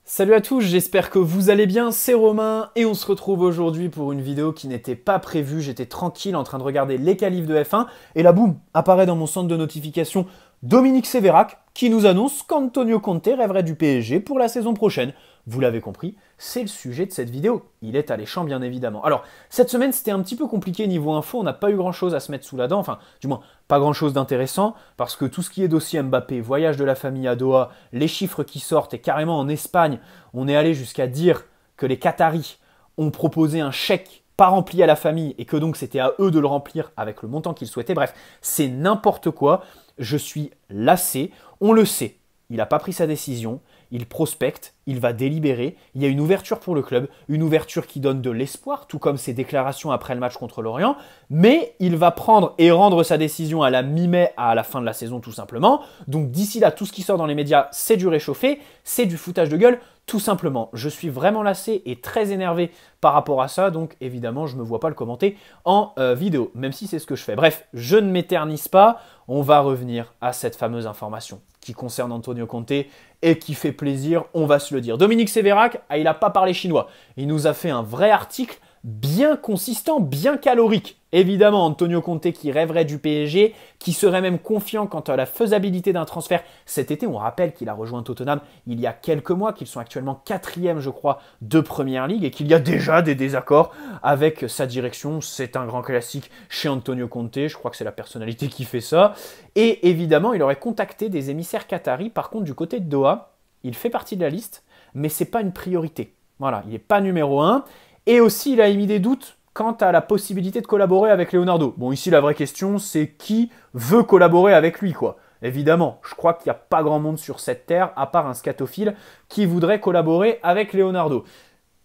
Salut à tous, j'espère que vous allez bien, c'est Romain et on se retrouve aujourd'hui pour une vidéo qui n'était pas prévue. J'étais tranquille en train de regarder les qualifs de F1 et là boum, apparaît dans mon centre de notification Dominique Sévérac qui nous annonce qu'Antonio Conte rêverait du PSG pour la saison prochaine. Vous l'avez compris, c'est le sujet de cette vidéo. Il est alléchant bien évidemment. Alors, cette semaine c'était un petit peu compliqué niveau info, on n'a pas eu grand chose à se mettre sous la dent, enfin du moins pas grand chose d'intéressant, parce que tout ce qui est dossier Mbappé, voyage de la famille à Doha, les chiffres qui sortent, et carrément en Espagne, on est allé jusqu'à dire que les Qataris ont proposé un chèque pas rempli à la famille et que donc c'était à eux de le remplir avec le montant qu'ils souhaitaient. Bref, c'est n'importe quoi. Je suis lassé. On le sait. Il n'a pas pris sa décision. Il prospecte. Il va délibérer. Il y a une ouverture pour le club. Une ouverture qui donne de l'espoir, tout comme ses déclarations après le match contre l'Orient. Mais il va prendre et rendre sa décision à la mi-mai, à la fin de la saison tout simplement. Donc d'ici là, tout ce qui sort dans les médias, c'est du réchauffé. C'est du foutage de gueule. Tout simplement, je suis vraiment lassé et très énervé par rapport à ça, donc évidemment, je ne me vois pas le commenter en vidéo, même si c'est ce que je fais. Bref, je ne m'éternise pas, on va revenir à cette fameuse information qui concerne Antonio Conte et qui fait plaisir, on va se le dire. Dominique Sévérac, il n'a pas parlé chinois, il nous a fait un vrai article bien consistant, bien calorique. Évidemment, Antonio Conte qui rêverait du PSG, qui serait même confiant quant à la faisabilité d'un transfert cet été. On rappelle qu'il a rejoint Tottenham il y a quelques mois, qu'ils sont actuellement 4e, je crois, de Première Ligue et qu'il y a déjà des désaccords avec sa direction. C'est un grand classique chez Antonio Conte, je crois que c'est la personnalité qui fait ça. Et évidemment, il aurait contacté des émissaires qataris. Par contre, du côté de Doha, il fait partie de la liste, mais ce n'est pas une priorité. Voilà, il n'est pas numéro 1. Et aussi, il a émis des doutes quant à la possibilité de collaborer avec Leonardo. Bon, ici, la vraie question, c'est qui veut collaborer avec lui, quoi. Évidemment, je crois qu'il n'y a pas grand monde sur cette terre, à part un scatophile, qui voudrait collaborer avec Leonardo.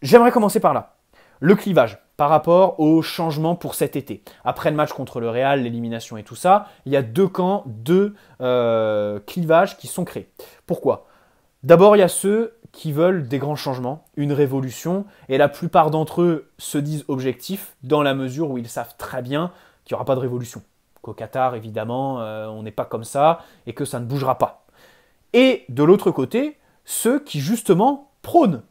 J'aimerais commencer par là. Le clivage par rapport au changement pour cet été. Après le match contre le Real, l'élimination et tout ça, il y a deux camps, deux clivages qui sont créés. Pourquoi ? D'abord, il y a ceux qui veulent des grands changements, une révolution, et la plupart d'entre eux se disent objectifs dans la mesure où ils savent très bien qu'il n'y aura pas de révolution. Qu'au Qatar, évidemment, on n'est pas comme ça, et que ça ne bougera pas. Et de l'autre côté, ceux qui justement prônent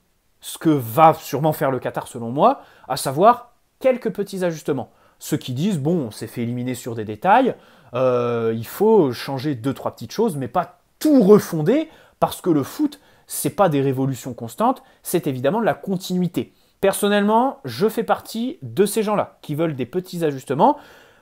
ce que va sûrement faire le Qatar selon moi, à savoir quelques petits ajustements. Ceux qui disent, bon, on s'est fait éliminer sur des détails, il faut changer 2-3 petites choses, mais pas tout refonder, parce que le foot, c'est pas des révolutions constantes, c'est évidemment de la continuité. Personnellement, je fais partie de ces gens-là qui veulent des petits ajustements.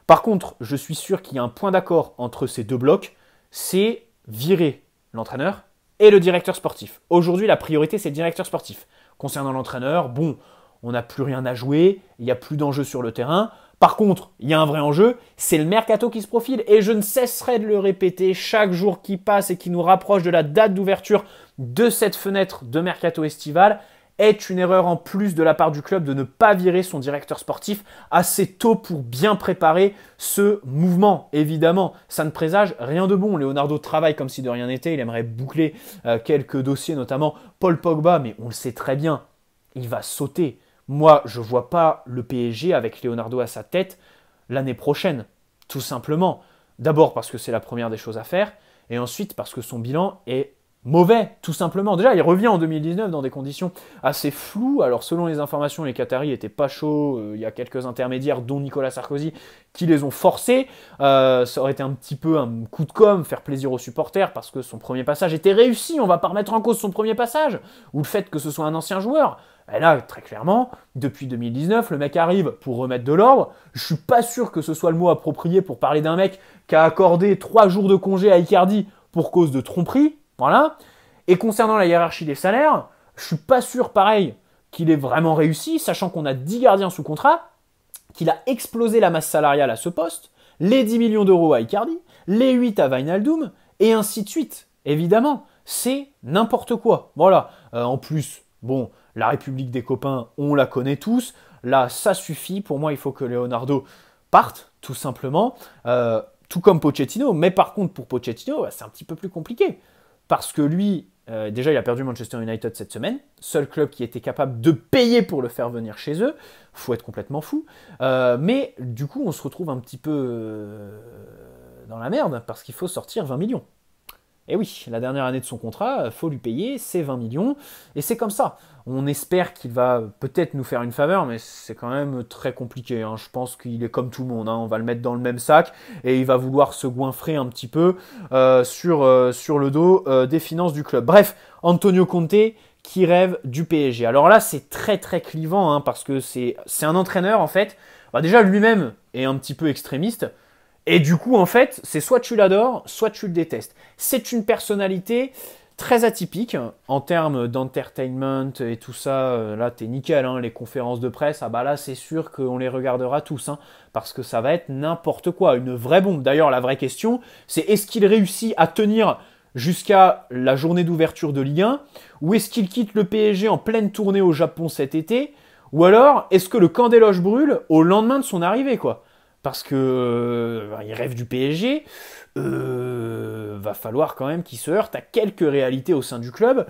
Par contre, je suis sûr qu'il y a un point d'accord entre ces deux blocs, c'est virer l'entraîneur et le directeur sportif. Aujourd'hui, la priorité, c'est le directeur sportif. Concernant l'entraîneur, bon, on n'a plus rien à jouer, il n'y a plus d'enjeu sur le terrain. Par contre, il y a un vrai enjeu, c'est le mercato qui se profile et je ne cesserai de le répéter chaque jour qui passe et qui nous rapproche de la date d'ouverture de cette fenêtre de mercato estival est une erreur en plus de la part du club de ne pas virer son directeur sportif assez tôt pour bien préparer ce mouvement. Évidemment, ça ne présage rien de bon. Leonardo travaille comme si de rien n'était, il aimerait boucler quelques dossiers, notamment Paul Pogba, mais on le sait très bien, il va sauter. Moi, je ne vois pas le PSG avec Leonardo à sa tête l'année prochaine, tout simplement. D'abord parce que c'est la première des choses à faire, et ensuite parce que son bilan est mauvais, tout simplement. Déjà, il revient en 2019 dans des conditions assez floues. Alors, selon les informations, les Qataris n'étaient pas chauds. Il y a quelques intermédiaires, dont Nicolas Sarkozy, qui les ont forcés. Ça aurait été un petit peu un coup de com', faire plaisir aux supporters, parce que son premier passage était réussi. On ne va pas remettre en cause son premier passage, ou le fait que ce soit un ancien joueur. Et là, très clairement, depuis 2019, le mec arrive pour remettre de l'ordre. Je suis pas sûr que ce soit le mot approprié pour parler d'un mec qui a accordé 3 jours de congé à Icardi pour cause de tromperie. Voilà. Et concernant la hiérarchie des salaires, je suis pas sûr, pareil, qu'il ait vraiment réussi, sachant qu'on a 10 gardiens sous contrat, qu'il a explosé la masse salariale à ce poste, les 10 millions d'euros à Icardi, les 8 à Wijnaldum, et ainsi de suite. Évidemment, c'est n'importe quoi. Voilà. En plus, bon, la République des copains, on la connaît tous. Là, ça suffit. Pour moi, il faut que Leonardo parte, tout simplement. Tout comme Pochettino. Mais par contre, pour Pochettino, c'est un petit peu plus compliqué. Parce que lui, déjà, il a perdu Manchester United cette semaine. Seul club qui était capable de payer pour le faire venir chez eux. Faut être complètement fou. Mais du coup, on se retrouve un petit peu dans la merde parce qu'il faut sortir 20 millions. Et oui, la dernière année de son contrat, faut lui payer ses 20 millions, et c'est comme ça. On espère qu'il va peut-être nous faire une faveur, mais c'est quand même très compliqué, hein. Je pense qu'il est comme tout le monde, hein. On va le mettre dans le même sac, et il va vouloir se goinfrer un petit peu sur le dos des finances du club. Bref, Antonio Conte qui rêve du PSG. Alors là, c'est très très clivant, hein, parce que c'est un entraîneur, en fait, bah déjà lui-même est un petit peu extrémiste, et du coup, en fait, c'est soit tu l'adores, soit tu le détestes. C'est une personnalité très atypique en termes d'entertainment et tout ça. Là, t'es nickel, hein, les conférences de presse, ah bah là, c'est sûr qu'on les regardera tous, hein, parce que ça va être n'importe quoi, une vraie bombe. D'ailleurs, la vraie question, c'est est-ce qu'il réussit à tenir jusqu'à la journée d'ouverture de Ligue 1, ou est-ce qu'il quitte le PSG en pleine tournée au Japon cet été, ou alors est-ce que le camp des loges brûle au lendemain de son arrivée, quoi? Parce que il rêve du PSG, va falloir quand même qu'il se heurte à quelques réalités au sein du club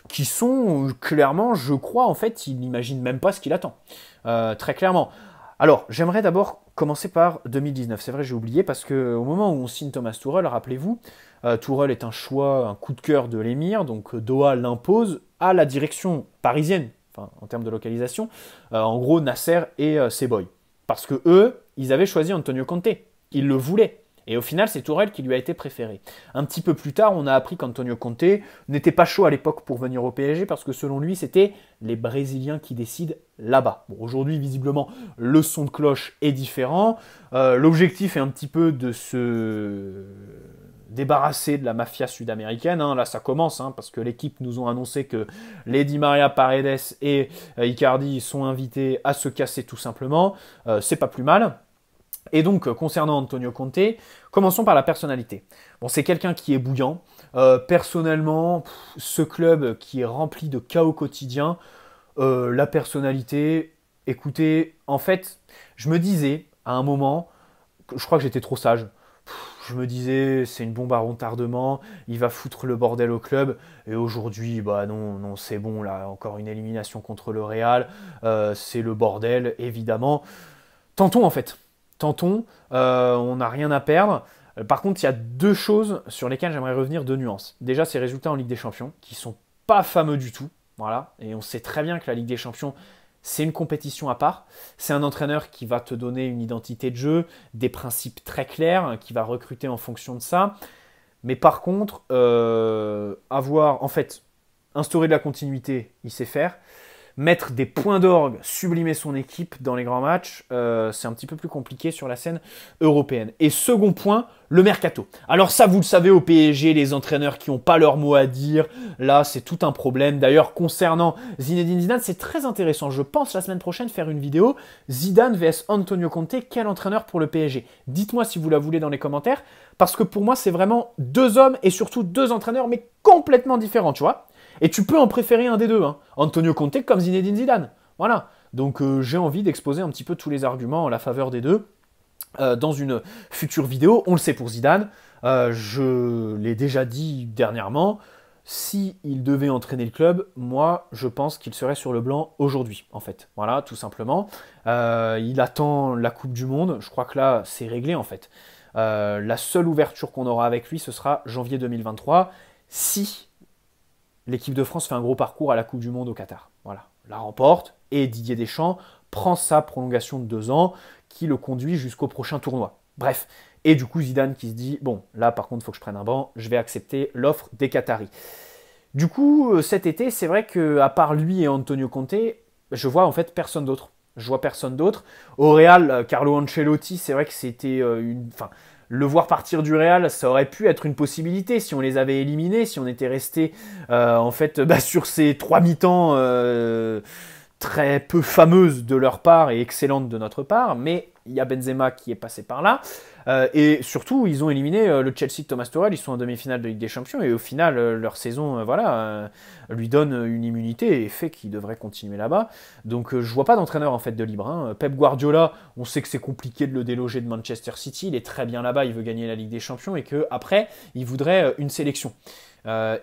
qui sont clairement, je crois, en fait, il n'imagine même pas ce qu'il attend. Très clairement. Alors, j'aimerais d'abord commencer par 2019. C'est vrai, j'ai oublié, parce qu'au moment où on signe Thomas Tuchel, rappelez-vous, Tuchel est un choix, un coup de cœur de l'émir, donc Doha l'impose à la direction parisienne, enfin, en termes de localisation, en gros Nasser et ses boys. Parce que eux, ils avaient choisi Antonio Conte. Ils le voulaient. Et au final, c'est Tuchel qui lui a été préféré. Un petit peu plus tard, on a appris qu'Antonio Conte n'était pas chaud à l'époque pour venir au PSG, parce que selon lui, c'était les Brésiliens qui décident là-bas. Bon, aujourd'hui, visiblement, le son de cloche est différent. L'objectif est un petit peu de se débarrasser de la mafia sud-américaine, hein. Là, ça commence, hein, parce que l'équipe nous ont annoncé que les Di Maria, Paredes et Icardi sont invités à se casser tout simplement. C'est pas plus mal. Et donc, concernant Antonio Conte, commençons par la personnalité. Bon, c'est quelqu'un qui est bouillant. Personnellement, ce club qui est rempli de chaos quotidien, la personnalité, écoutez, en fait, je me disais à un moment, je crois que j'étais trop sage. Je me disais, c'est une bombe à retardement, il va foutre le bordel au club. Et aujourd'hui, bah non, c'est bon, là, encore une élimination contre le Real. C'est le bordel, évidemment. Tentons, en fait. Tentons, on n'a rien à perdre. Par contre, il y a deux choses sur lesquelles j'aimerais revenir, deux nuances. Déjà, ces résultats en Ligue des Champions, qui sont pas fameux du tout. Voilà. Et on sait très bien que la Ligue des Champions, c'est une compétition à part. C'est un entraîneur qui va te donner une identité de jeu, des principes très clairs, qui va recruter en fonction de ça. Mais par contre, en fait, instaurer de la continuité, il sait faire. Mettre des points d'orgue, sublimer son équipe dans les grands matchs, c'est un petit peu plus compliqué sur la scène européenne. Et second point, le mercato. Alors ça, vous le savez, au PSG, les entraîneurs qui n'ont pas leur mot à dire, là, c'est tout un problème. D'ailleurs, concernant Zinedine Zidane, c'est très intéressant. Je pense la semaine prochaine faire une vidéo Zidane vs Antonio Conte, quel entraîneur pour le PSG? Dites-moi si vous la voulez dans les commentaires, parce que pour moi, c'est vraiment deux hommes et surtout deux entraîneurs, mais complètement différents, tu vois. Et tu peux en préférer un des deux, hein. Antonio Conte comme Zinedine Zidane. Voilà. Donc j'ai envie d'exposer un petit peu tous les arguments en la faveur des deux dans une future vidéo. On le sait pour Zidane. Je l'ai déjà dit dernièrement. S'il devait entraîner le club, moi, je pense qu'il serait sur le blanc aujourd'hui, en fait. Voilà, tout simplement. Il attend la Coupe du Monde. Je crois que là, c'est réglé, en fait. La seule ouverture qu'on aura avec lui, ce sera janvier 2023. Si l'équipe de France fait un gros parcours à la Coupe du Monde au Qatar. Voilà, la remporte et Didier Deschamps prend sa prolongation de 2 ans qui le conduit jusqu'au prochain tournoi. Bref, et du coup Zidane qui se dit, bon, là par contre il faut que je prenne un banc, je vais accepter l'offre des Qataris. Du coup, cet été, c'est vrai qu'à part lui et Antonio Conte, je vois en fait personne d'autre. Je vois personne d'autre. Au Real, Carlo Ancelotti, c'est vrai que c'était le voir partir du Real, ça aurait pu être une possibilité si on les avait éliminés, si on était resté sur ces 3 mi-temps très peu fameuses de leur part et excellentes de notre part, mais il y a Benzema qui est passé par là. Et surtout, ils ont éliminé le Chelsea de Thomas Tuchel, ils sont en demi-finale de Ligue des Champions, et au final, leur saison lui donne une immunité et fait qu'ils devraient continuer là-bas. Donc je vois pas d'entraîneur en fait de libre, hein. Pep Guardiola, on sait que c'est compliqué de le déloger de Manchester City, il est très bien là-bas, il veut gagner la Ligue des Champions, et qu'après, il voudrait une sélection.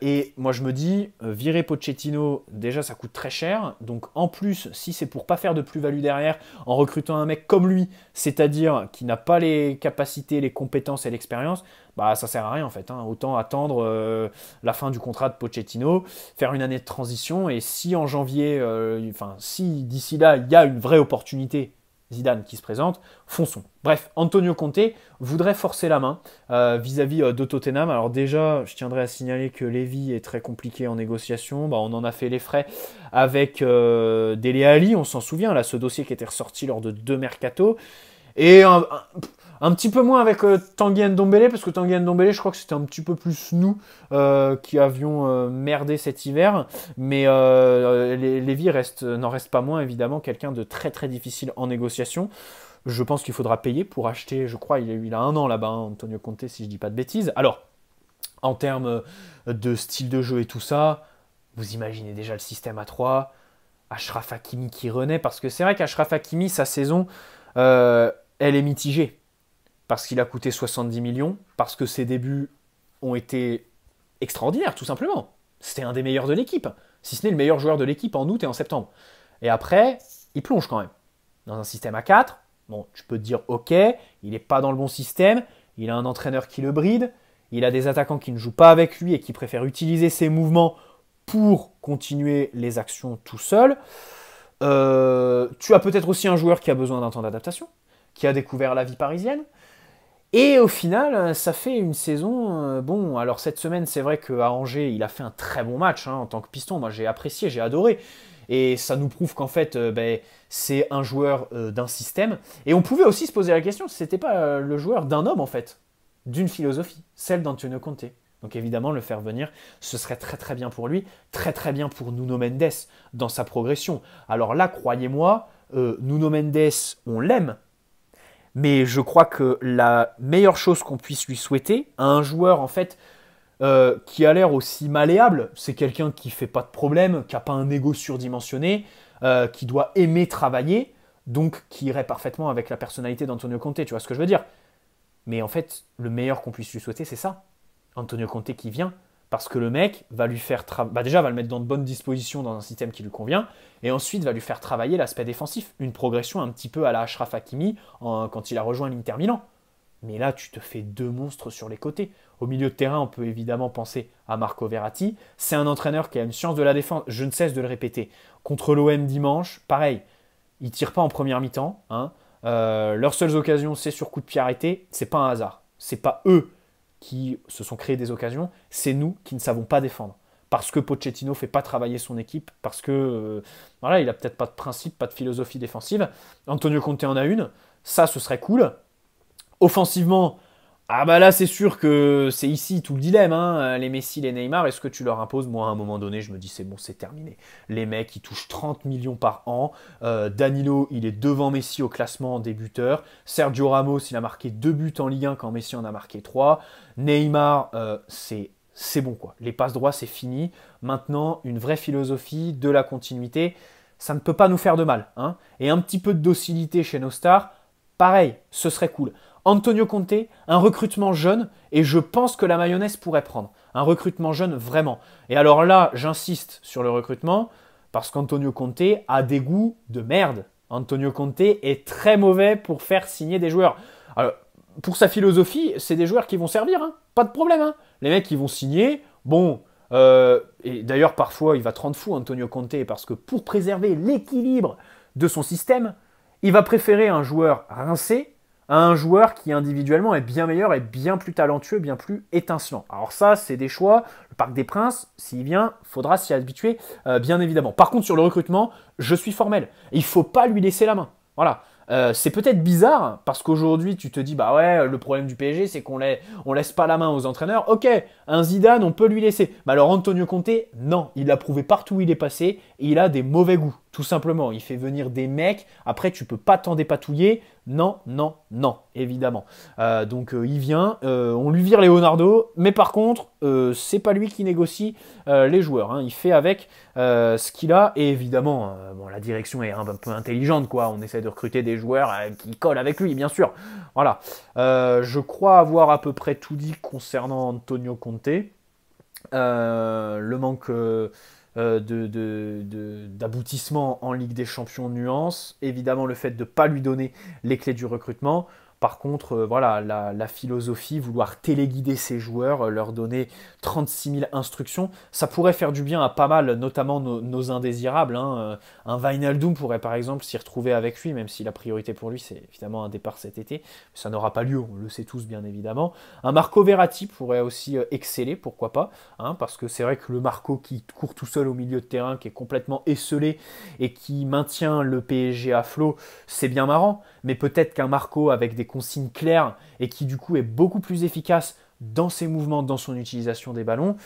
Et moi je me dis, virer Pochettino, déjà ça coûte très cher, donc en plus, si c'est pour pas faire de plus-value derrière, en recrutant un mec comme lui, c'est-à-dire qui n'a pas les capacités capacité, les compétences et l'expérience, bah ça sert à rien en fait, hein. Autant attendre la fin du contrat de Pochettino, faire une année de transition, et si en janvier, si d'ici là il y a une vraie opportunité Zidane qui se présente, fonçons. Bref, Antonio Conte voudrait forcer la main vis-à-vis de Tottenham. Alors déjà, je tiendrais à signaler que Lévy est très compliqué en négociation. Bah, on en a fait les frais avec Dele Alli, on s'en souvient, là, ce dossier qui était ressorti lors de 2 mercatos. Et un petit peu moins avec Tanguy Ndombele, parce que Tanguy Ndombele, je crois que c'était un petit peu plus nous qui avions merdé cet hiver. Mais Lévy n'en reste pas moins, évidemment, quelqu'un de très très difficile en négociation. Je pense qu'il faudra payer pour acheter, je crois, il a 1 an là-bas, hein, Antonio Conte, si je dis pas de bêtises. Alors, en termes de style de jeu et tout ça, vous imaginez déjà le système à 3, Achraf Hakimi qui renaît, parce que c'est vrai qu'Achraf Hakimi, sa saison, elle est mitigée. Parce qu'il a coûté 70 millions, parce que ses débuts ont été extraordinaires, tout simplement. C'était un des meilleurs de l'équipe, si ce n'est le meilleur joueur de l'équipe en août et en septembre. Et après, il plonge quand même. Dans un système à 4, bon, tu peux te dire, ok, il n'est pas dans le bon système, il a un entraîneur qui le bride, il a des attaquants qui ne jouent pas avec lui et qui préfèrent utiliser ses mouvements pour continuer les actions tout seul. Tu as peut-être aussi un joueur qui a besoin d'un temps d'adaptation, qui a découvert la vie parisienne. Et au final, ça fait une saison... bon, alors cette semaine, c'est vrai qu'à Angers, il a fait un très bon match hein, en tant que piston. Moi, j'ai apprécié, j'ai adoré. Et ça nous prouve qu'en fait, c'est un joueur d'un système. Et on pouvait aussi se poser la question si c'était pas le joueur d'un homme, en fait, d'une philosophie, celle d'Antonio Conte. Donc évidemment, le faire venir, ce serait très très bien pour lui, très très bien pour Nuno Mendes dans sa progression. Alors là, croyez-moi, Nuno Mendes, on l'aime. Mais je crois que la meilleure chose qu'on puisse lui souhaiter à un joueur en fait qui a l'air aussi malléable, c'est quelqu'un qui fait pas de problème, qui n'a pas un ego surdimensionné, qui doit aimer travailler, donc qui irait parfaitement avec la personnalité d'Antonio Conte, tu vois ce que je veux dire. Mais en fait, le meilleur qu'on puisse lui souhaiter, c'est ça. Antonio Conte qui vient, parce que le mec va lui faire déjà va le mettre dans de bonnes dispositions dans un système qui lui convient, et ensuite va lui faire travailler l'aspect défensif, une progression un petit peu à la Achraf Hakimi quand il a rejoint l'Inter Milan. Mais là, tu te fais 2 monstres sur les côtés. Au milieu de terrain, on peut évidemment penser à Marco Verratti. C'est un entraîneur qui a une science de la défense, je ne cesse de le répéter. Contre l'OM dimanche, pareil, ils ne tirent pas en première mi-temps. Hein. Leurs seules occasions, c'est sur coup de pied arrêté. C'est pas un hasard. C'est pas eux qui se sont créés des occasions, c'est nous qui ne savons pas défendre. Parce que Pochettino ne fait pas travailler son équipe, parce que voilà, il n'a peut-être pas de principe, pas de philosophie défensive. Antonio Conte en a une, ça ce serait cool. Offensivement, ah bah là c'est sûr que c'est ici tout le dilemme, hein. Les Messi, les Neymar, est-ce que tu leur imposes? Moi à un moment donné je me dis c'est bon, c'est terminé. Les mecs ils touchent 30 millions par an, Danilo il est devant Messi au classement en débuteur, Sergio Ramos il a marqué 2 buts en Ligue 1 quand Messi en a marqué 3, Neymar c'est bon quoi, les passes droits c'est fini, maintenant une vraie philosophie, de la continuité, ça ne peut pas nous faire de mal, hein. Et un petit peu de docilité chez nos stars, pareil, ce serait cool. Antonio Conte, un recrutement jeune, et je pense que la mayonnaise pourrait prendre. Un recrutement jeune, vraiment. Et alors là, j'insiste sur le recrutement, parce qu'Antonio Conte a des goûts de merde. Antonio Conte est très mauvais pour faire signer des joueurs. Alors, pour sa philosophie, c'est des joueurs qui vont servir, hein. Pas de problème. Hein. Les mecs, ils vont signer. Bon, et d'ailleurs, parfois, il va te rendre fou, Antonio Conte, parce que pour préserver l'équilibre de son système, il va préférer un joueur rincé à un joueur qui individuellement est bien meilleur et bien plus talentueux, bien plus étincelant. Alors ça, c'est des choix. Le Parc des Princes, s'il vient, faudra s'y habituer, bien évidemment. Par contre, sur le recrutement, je suis formel. Il ne faut pas lui laisser la main. Voilà. C'est peut-être bizarre, parce qu'aujourd'hui, tu te dis, bah ouais, le problème du PSG, c'est qu'on laisse pas la main aux entraîneurs. Ok, un Zidane, on peut lui laisser. Mais alors Antonio Conte, non, il l'a prouvé partout où il est passé, et il a des mauvais goûts, tout simplement. Il fait venir des mecs, après tu peux pas t'en dépatouiller. Non, non, non, évidemment. Donc il vient, on lui vire Leonardo, mais par contre, c'est pas lui qui négocie les joueurs. Hein. Il fait avec ce qu'il a, et évidemment, bon, la direction est un peu intelligente, quoi. On essaie de recruter des joueurs qui collent avec lui, bien sûr. Voilà. Je crois avoir à peu près tout dit concernant Antonio Conte. Le manque d'aboutissement en Ligue des Champions nuance. Évidemment, le fait de ne pas lui donner les clés du recrutement. Par contre, voilà, la philosophie, vouloir téléguider ses joueurs, leur donner 36 000 instructions, ça pourrait faire du bien à pas mal, notamment nos indésirables. Hein. Un Wijnaldum pourrait par exemple s'y retrouver avec lui, même si la priorité pour lui, c'est évidemment un départ cet été. Ça n'aura pas lieu, on le sait tous bien évidemment. Un Marco Verratti pourrait aussi exceller, pourquoi pas, hein, parce que c'est vrai que le Marco qui court tout seul au milieu de terrain, qui est complètement esselé et qui maintient le PSG à flot, c'est bien marrant, mais peut-être qu'un Marco avec des consignes claires et qui du coup est beaucoup plus efficace dans ses mouvements, dans son utilisation des ballons,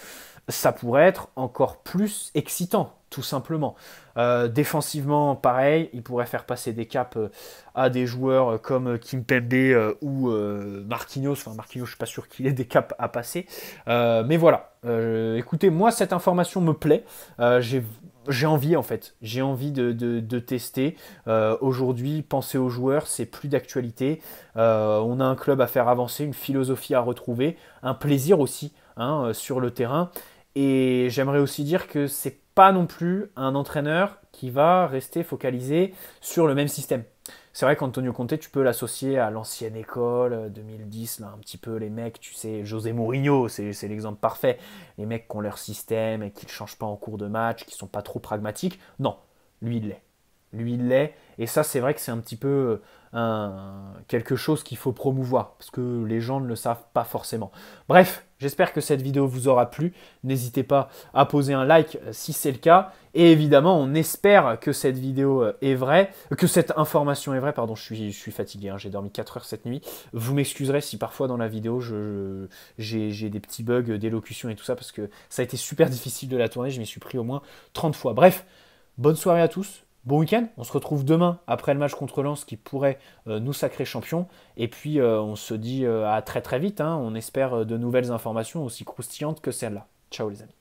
ça pourrait être encore plus excitant, tout simplement. Défensivement, pareil, il pourrait faire passer des caps à des joueurs comme Kimpembe ou Marquinhos. Enfin, Marquinhos, je ne suis pas sûr qu'il ait des caps à passer. Mais voilà, écoutez, moi, cette information me plaît. J'ai envie, en fait. J'ai envie de tester. Aujourd'hui, penser aux joueurs, c'est plus d'actualité. On a un club à faire avancer, une philosophie à retrouver, un plaisir aussi, hein, sur le terrain. Et j'aimerais aussi dire que c'est pas non plus un entraîneur qui va rester focalisé sur le même système. C'est vrai qu'Antonio Conte, tu peux l'associer à l'ancienne école, 2010, là, un petit peu les mecs, tu sais, José Mourinho, c'est l'exemple parfait. Les mecs qui ont leur système et qui ne changent pas en cours de match, qui sont pas trop pragmatiques. Non, lui, il l'est. Lui, il l'est. Et ça, c'est vrai que c'est un petit peu quelque chose qu'il faut promouvoir, parce que les gens ne le savent pas forcément. Bref, j'espère que cette vidéo vous aura plu. N'hésitez pas à poser un like si c'est le cas. Et évidemment, on espère que cette vidéo est vraie, que cette information est vraie. Pardon, je suis fatigué, hein, j'ai dormi 4 heures cette nuit. Vous m'excuserez si parfois dans la vidéo, j'ai des petits bugs d'élocution et tout ça, parce que ça a été super difficile de la tourner. Je m'y suis pris au moins 30 fois. Bref, bonne soirée à tous. Bon week-end, on se retrouve demain après le match contre Lens qui pourrait nous sacrer champion. Et puis on se dit à très très vite, hein, on espère de nouvelles informations aussi croustillantes que celle-là. Ciao les amis.